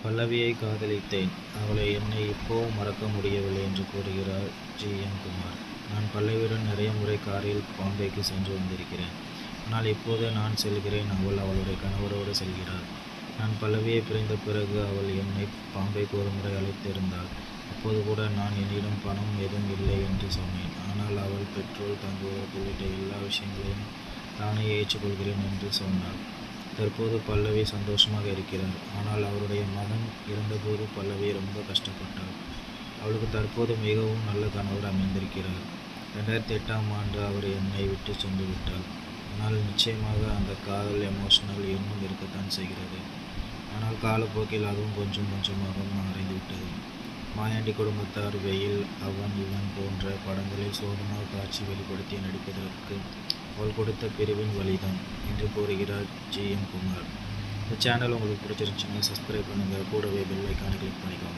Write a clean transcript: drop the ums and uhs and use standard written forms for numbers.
பல்லவியை காதலித்தேன். அவளை என்னை இப்போவும் மறக்க முடியவில்லை என்று கூறுகிறார் ஜி.எம். குமார். நான் பல்லவியுடன் நிறைய முறை காரில் பாம்பேக்கு சென்று வந்திருக்கிறேன். ஆனால் இப்போது நான் செல்கிறேன், அவள் அவளுடைய கணவரோடு செல்கிறார். நான் பல்லவியை பிரிந்த பிறகு அவள் என்னை பாம்பேக்கு ஒரு முறை அழைத்திருந்தாள். அப்போது கூட நான் என்னிடம் பணம் எதுவும் இல்லை என்று சொன்னேன். ஆனால் அவள் பெட்ரோல் தங்குவதற்கு உள்ளிட்ட எல்லா விஷயங்களையும் தானே ஏற்றுக்கொள்கிறேன் என்று சொன்னாள். தற்போது பல்லவி சந்தோஷமாக இருக்கிறார். ஆனால் அவருடைய மகன் இறந்தபோது பல்லவி ரொம்ப கஷ்டப்பட்டாள். அவளுக்கு தற்போது மிகவும் நல்ல கணவர் அமைந்திருக்கிறார். 2008ஆம் ஆண்டு அவர் என்னை விட்டு சென்று விட்டார். ஆனால் நிச்சயமாக அந்த காதல் எமோஷனல் இன்னும் இருக்கத்தான் செய்கிறது. ஆனால் காலப்போக்கில் அதுவும் கொஞ்சம் கொஞ்சமாக மறைந்துவிட்டது. மாயாண்டி குடும்பத்தார், வெயில், அவன் இவன் போன்ற படங்களில் சோகமாக காட்சி வெளிப்படுத்தி நடிப்பதற்கு அவள் கொடுத்த பிரிவின் வழிதான் என்று கூறுகிறார் ஜி.எம். குமார். இந்த சேனல் உங்களுக்கு பிடிச்சிருந்துச்சுன்னா சப்ஸ்கிரைப் பண்ணுங்கள், கூடவே பெல் ஐக்கானை கிளிக் பண்ணிக்கோங்க.